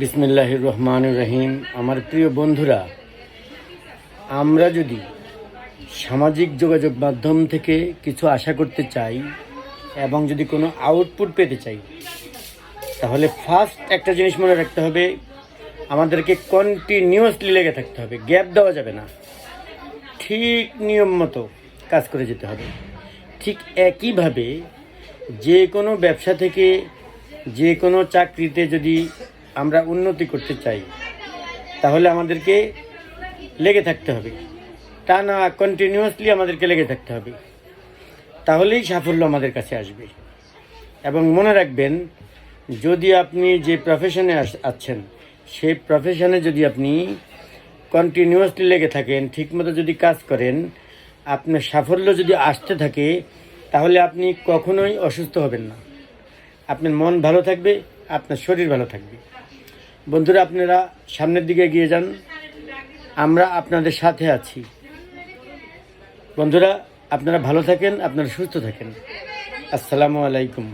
বিসমিল্লাহির রহমানির রহিম। আমার প্রিয় বন্ধুরা, আমরা যদি সামাজিক যোগাযোগ মাধ্যম থেকে কিছু আশা করতে চাই এবং যদি কোনো আউটপুট পেতে চাই, তাহলে ফার্স্ট একটা জিনিস মনে রাখতে হবে, আমাদেরকে কন্টিনিউয়াসলি লেগে থাকতে হবে, গ্যাপ দেওয়া যাবে না, ঠিক নিয়ম মতো কাজ করে যেতে হবে। ঠিক একইভাবে যে কোনো ব্যবসা থেকে যে কোনো চাকরিতে যদি আমরা উন্নতি করতে চাই, তাহলে আমাদেরকে লেগে থাকতে হবে, টানা কন্টিনিউয়াসলি আমাদেরকে লেগে থাকতে হবে, তাহলেই সাফল্য আমাদের কাছে আসবে। এবং মনে রাখবেন, যদি আপনি যে প্রফেশনে আছেন সেই প্রফেশনে যদি আপনি কন্টিনিউয়াসলি লেগে থাকেন, ঠিকমতো যদি কাজ করেন, আপনার সাফল্য যদি আসতে থাকে, তাহলে আপনি কখনোই অসুস্থ হবেন না। আপনার মন ভালো থাকবে, আপনার শরীর ভালো থাকবে। বন্ধুরা, আপনারা সামনের দিকে এগিয়ে যান, আমরা আপনাদের সাথে আছি। বন্ধুরা, আপনারা ভালো থাকেন, আপনারা সুস্থ থাকেন। আসসালামু আলাইকুম।